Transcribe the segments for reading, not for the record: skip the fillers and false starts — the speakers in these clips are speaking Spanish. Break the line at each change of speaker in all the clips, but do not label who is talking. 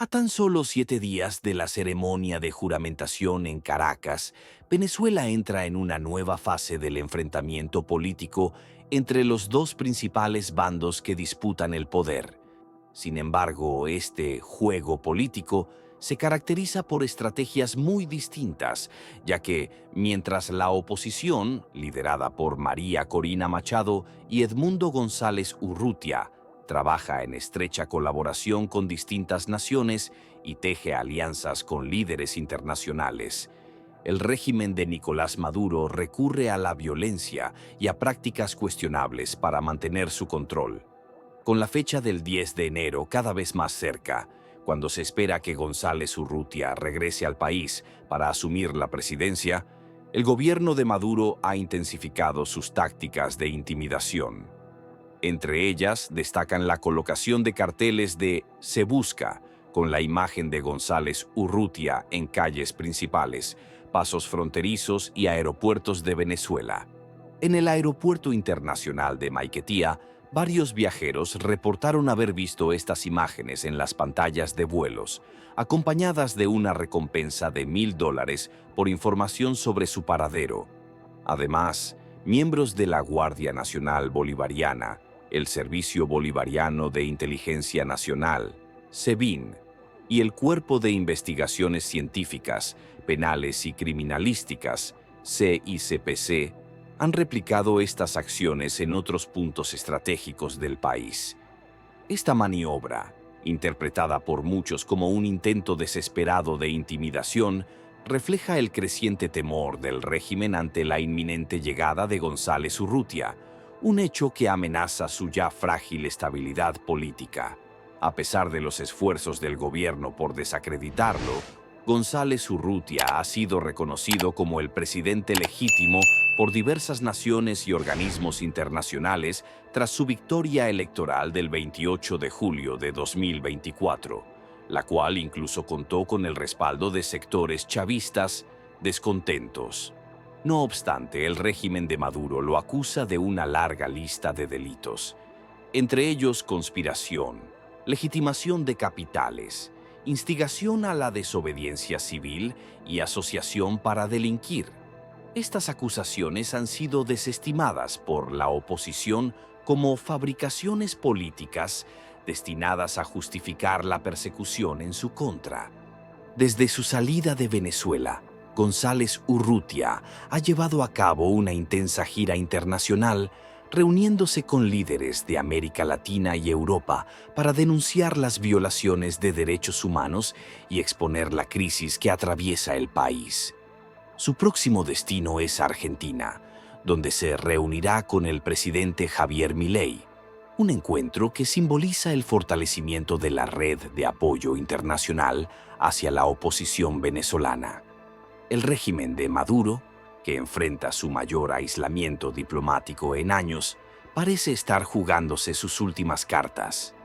A tan solo 7 días de la ceremonia de juramentación en Caracas, Venezuela entra en una nueva fase del enfrentamiento político entre los dos principales bandos que disputan el poder. Sin embargo, este juego político se caracteriza por estrategias muy distintas, ya que mientras la oposición, liderada por María Corina Machado y Edmundo González Urrutia, trabaja en estrecha colaboración con distintas naciones y teje alianzas con líderes internacionales, el régimen de Nicolás Maduro recurre a la violencia y a prácticas cuestionables para mantener su control. Con la fecha del 10 de enero cada vez más cerca, cuando se espera que González Urrutia regrese al país para asumir la presidencia, el gobierno de Maduro ha intensificado sus tácticas de intimidación. Entre ellas destacan la colocación de carteles de "Se busca", con la imagen de González Urrutia en calles principales, pasos fronterizos y aeropuertos de Venezuela. En el Aeropuerto Internacional de Maiquetía, varios viajeros reportaron haber visto estas imágenes en las pantallas de vuelos, acompañadas de una recompensa de $1.000 por información sobre su paradero. Además, miembros de la Guardia Nacional Bolivariana, el Servicio Bolivariano de Inteligencia Nacional, SEBIN, y el Cuerpo de Investigaciones Científicas, Penales y Criminalísticas, CICPC, han replicado estas acciones en otros puntos estratégicos del país. Esta maniobra, interpretada por muchos como un intento desesperado de intimidación, refleja el creciente temor del régimen ante la inminente llegada de González Urrutia, un hecho que amenaza su ya frágil estabilidad política. A pesar de los esfuerzos del gobierno por desacreditarlo, González Urrutia ha sido reconocido como el presidente legítimo por diversas naciones y organismos internacionales tras su victoria electoral del 28 de julio de 2024, la cual incluso contó con el respaldo de sectores chavistas descontentos. No obstante, el régimen de Maduro lo acusa de una larga lista de delitos, entre ellos conspiración, legitimación de capitales, instigación a la desobediencia civil y asociación para delinquir. Estas acusaciones han sido desestimadas por la oposición como fabricaciones políticas destinadas a justificar la persecución en su contra. Desde su salida de Venezuela, González Urrutia ha llevado a cabo una intensa gira internacional, reuniéndose con líderes de América Latina y Europa para denunciar las violaciones de derechos humanos y exponer la crisis que atraviesa el país. Su próximo destino es Argentina, donde se reunirá con el presidente Javier Milei, un encuentro que simboliza el fortalecimiento de la red de apoyo internacional hacia la oposición venezolana. El régimen de Maduro, que enfrenta su mayor aislamiento diplomático en años, parece estar jugándose sus últimas cartas.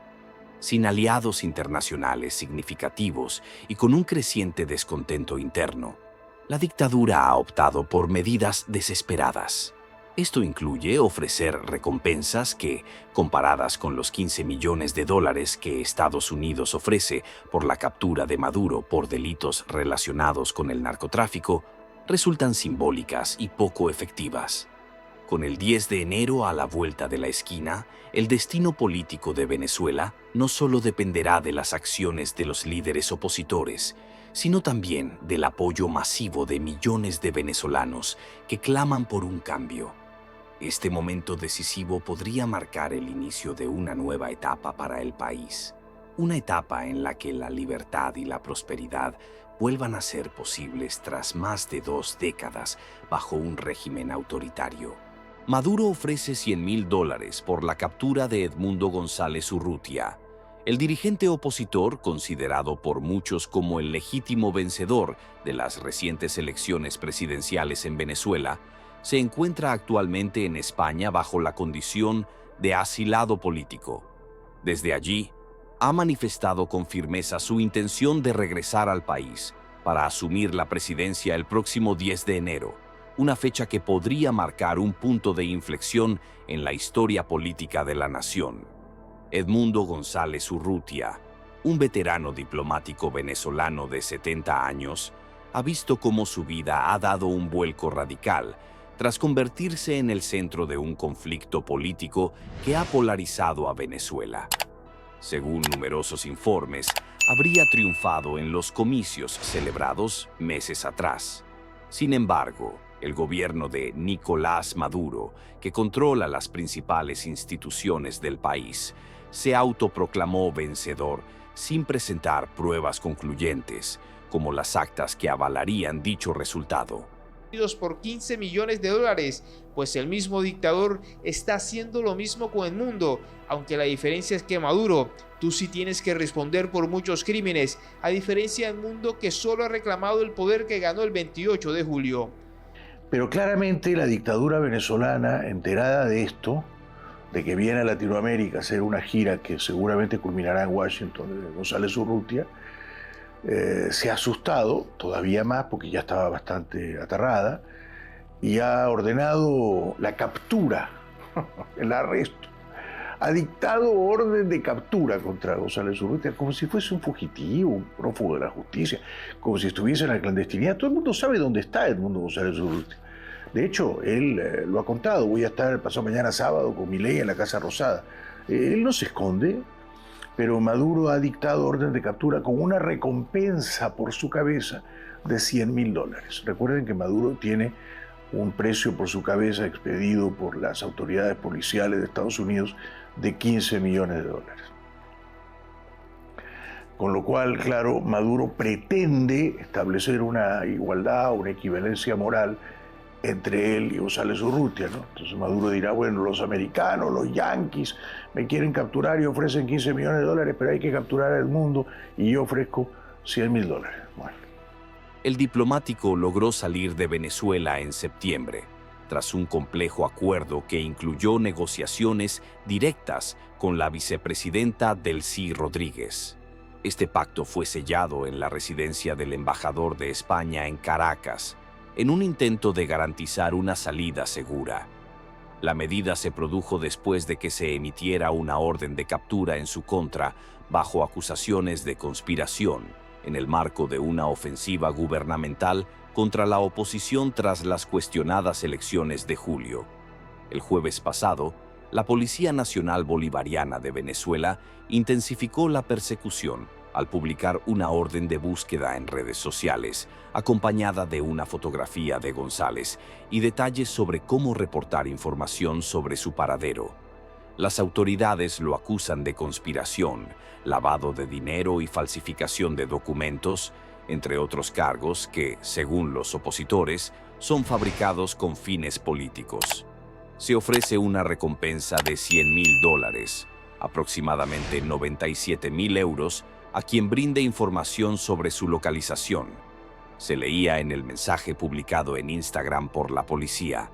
Sin aliados internacionales significativos y con un creciente descontento interno, la dictadura ha optado por medidas desesperadas. Esto incluye ofrecer recompensas que, comparadas con los $15 millones que Estados Unidos ofrece por la captura de Maduro por delitos relacionados con el narcotráfico, resultan simbólicas y poco efectivas. Con el 10 de enero a la vuelta de la esquina, el destino político de Venezuela no solo dependerá de las acciones de los líderes opositores, sino también del apoyo masivo de millones de venezolanos que claman por un cambio. Este momento decisivo podría marcar el inicio de una nueva etapa para el país, una etapa en la que la libertad y la prosperidad vuelvan a ser posibles tras más de 2 décadas bajo un régimen autoritario. Maduro ofrece $100.000 por la captura de Edmundo González Urrutia. El dirigente opositor, considerado por muchos como el legítimo vencedor de las recientes elecciones presidenciales en Venezuela, se encuentra actualmente en España bajo la condición de asilado político. Desde allí, ha manifestado con firmeza su intención de regresar al país para asumir la presidencia el próximo 10 de enero, una fecha que podría marcar un punto de inflexión en la historia política de la nación. Edmundo González Urrutia, Un veterano diplomático venezolano de 70 años ha visto cómo su vida ha dado un vuelco radical tras convertirse en el centro de un conflicto político que ha polarizado a Venezuela. Según numerosos informes, habría triunfado en los comicios celebrados meses atrás. Sin embargo, el gobierno de Nicolás Maduro, que controla las principales instituciones del país, se autoproclamó vencedor sin presentar pruebas concluyentes, como las actas que avalarían dicho resultado.
Por 15 millones de dólares, pues el mismo dictador está haciendo lo mismo con el mundo, aunque la diferencia es que Maduro, tú sí tienes que responder por muchos crímenes, a diferencia del mundo que solo ha reclamado el poder que ganó el 28 de julio.
Pero claramente la dictadura venezolana, enterada de esto, de que viene a Latinoamérica a hacer una gira que seguramente culminará en Washington, de González Urrutia, se ha asustado todavía más porque ya estaba bastante aterrada y ha ordenado la captura, el arresto. Ha dictado orden de captura contra González Urrutia como si fuese un fugitivo, un prófugo de la justicia, como si estuviese en la clandestinidad. Todo el mundo sabe dónde está Edmundo González Urrutia. De hecho, él lo ha contado. Voy a estar el pasado mañana sábado con Milei en la Casa Rosada. Él no se esconde, pero Maduro ha dictado orden de captura con una recompensa por su cabeza de $100.000. Recuerden que Maduro tiene un precio por su cabeza expedido por las autoridades policiales de Estados Unidos de $15 millones. Con lo cual, claro, Maduro pretende establecer una igualdad o una equivalencia moral entre él y González Urrutia, ¿no? Entonces Maduro dirá, bueno, los americanos, los yanquis me quieren capturar y ofrecen $15 millones, pero hay que capturar al mundo y yo ofrezco $100.000. Bueno.
El diplomático logró salir de Venezuela en septiembre, tras un complejo acuerdo que incluyó negociaciones directas con la vicepresidenta Delcy Rodríguez. Este pacto fue sellado en la residencia del embajador de España en Caracas, en un intento de garantizar una salida segura. La medida se produjo después de que se emitiera una orden de captura en su contra bajo acusaciones de conspiración en el marco de una ofensiva gubernamental contra la oposición tras las cuestionadas elecciones de julio. El jueves pasado, la Policía Nacional Bolivariana de Venezuela intensificó la persecución al publicar una orden de búsqueda en redes sociales, acompañada de una fotografía de González y detalles sobre cómo reportar información sobre su paradero. Las autoridades lo acusan de conspiración, lavado de dinero y falsificación de documentos, entre otros cargos que, según los opositores, son fabricados con fines políticos. Se ofrece una recompensa de $100.000, aproximadamente 97.000 euros, a quien brinde información sobre su localización. Se leía en el mensaje publicado en Instagram por la policía.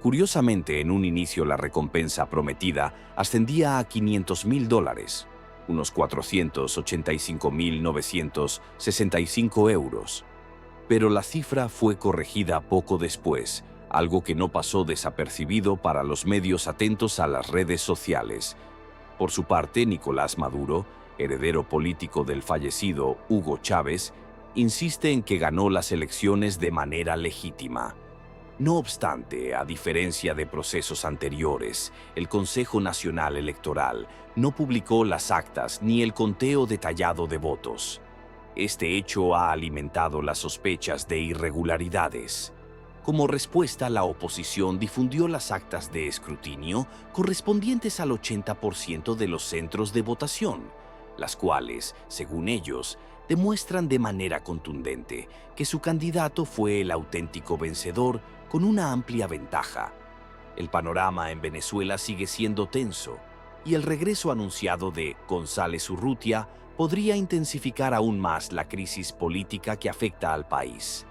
Curiosamente, en un inicio la recompensa prometida ascendía a $500.000, unos 485.965 euros. Pero la cifra fue corregida poco después, algo que no pasó desapercibido para los medios atentos a las redes sociales. Por su parte, Nicolás Maduro, heredero político del fallecido Hugo Chávez, insiste en que ganó las elecciones de manera legítima. No obstante, a diferencia de procesos anteriores, el Consejo Nacional Electoral no publicó las actas ni el conteo detallado de votos. Este hecho ha alimentado las sospechas de irregularidades. Como respuesta, la oposición difundió las actas de escrutinio correspondientes al 80% de los centros de votación, las cuales, según ellos, demuestran de manera contundente que su candidato fue el auténtico vencedor con una amplia ventaja. El panorama en Venezuela sigue siendo tenso y el regreso anunciado de González Urrutia podría intensificar aún más la crisis política que afecta al país.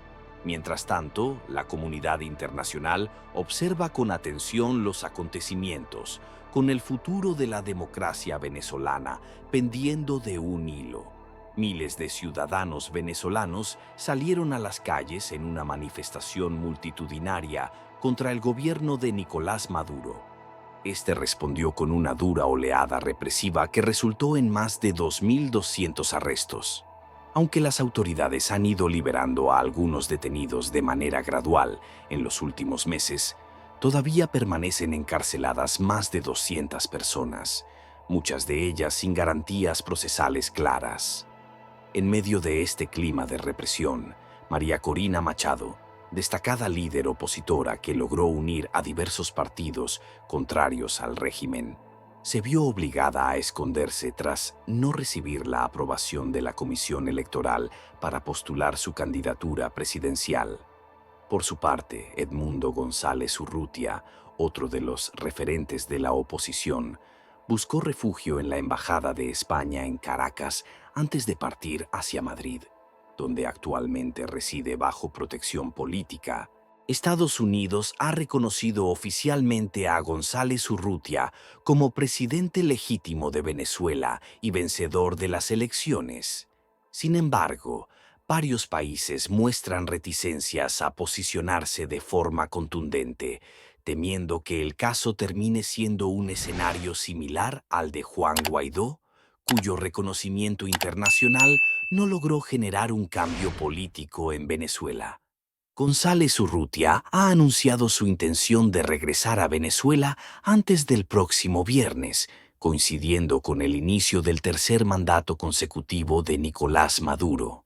Mientras tanto, la comunidad internacional observa con atención los acontecimientos, con el futuro de la democracia venezolana pendiendo de un hilo. Miles de ciudadanos venezolanos salieron a las calles en una manifestación multitudinaria contra el gobierno de Nicolás Maduro. Este respondió con una dura oleada represiva que resultó en más de 2.200 arrestos. Aunque las autoridades han ido liberando a algunos detenidos de manera gradual en los últimos meses, todavía permanecen encarceladas más de 200 personas, muchas de ellas sin garantías procesales claras. En medio de este clima de represión, María Corina Machado, destacada líder opositora que logró unir a diversos partidos contrarios al régimen, se vio obligada a esconderse tras no recibir la aprobación de la Comisión Electoral para postular su candidatura presidencial. Por su parte, Edmundo González Urrutia, otro de los referentes de la oposición, buscó refugio en la Embajada de España en Caracas antes de partir hacia Madrid, donde actualmente reside bajo protección política. Estados Unidos ha reconocido oficialmente a González Urrutia como presidente legítimo de Venezuela y vencedor de las elecciones. Sin embargo, varios países muestran reticencias a posicionarse de forma contundente, temiendo que el caso termine siendo un escenario similar al de Juan Guaidó, cuyo reconocimiento internacional no logró generar un cambio político en Venezuela. González Urrutia ha anunciado su intención de regresar a Venezuela antes del próximo viernes, coincidiendo con el inicio del tercer mandato consecutivo de Nicolás Maduro.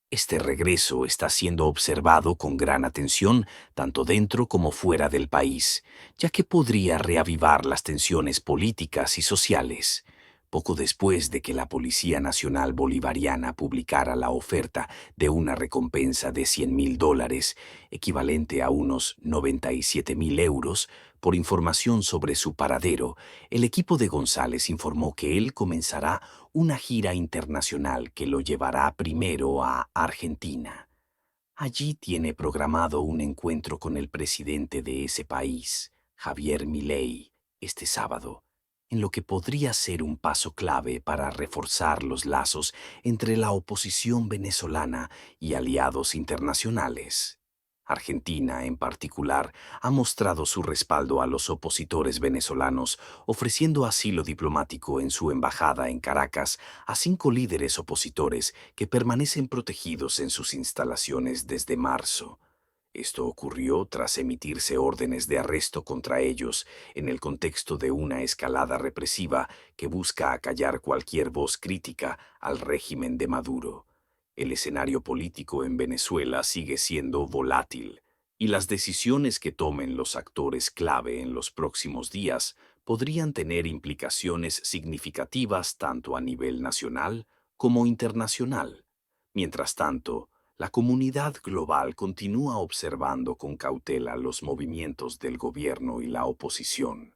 Este regreso está siendo observado con gran atención tanto dentro como fuera del país, ya que podría reavivar las tensiones políticas y sociales. Poco después de que la Policía Nacional Bolivariana publicara la oferta de una recompensa de $100.000, equivalente a unos 97.000 euros, por información sobre su paradero, el equipo de González informó que él comenzará una gira internacional que lo llevará primero a Argentina. Allí tiene programado un encuentro con el presidente de ese país, Javier Milei, este sábado, en lo que podría ser un paso clave para reforzar los lazos entre la oposición venezolana y aliados internacionales. Argentina, en particular, ha mostrado su respaldo a los opositores venezolanos, ofreciendo asilo diplomático en su embajada en Caracas a 5 líderes opositores que permanecen protegidos en sus instalaciones desde marzo. Esto ocurrió tras emitirse órdenes de arresto contra ellos en el contexto de una escalada represiva que busca acallar cualquier voz crítica al régimen de Maduro. El escenario político en Venezuela sigue siendo volátil, y las decisiones que tomen los actores clave en los próximos días podrían tener implicaciones significativas tanto a nivel nacional como internacional. Mientras tanto, la comunidad global continúa observando con cautela los movimientos del gobierno y la oposición.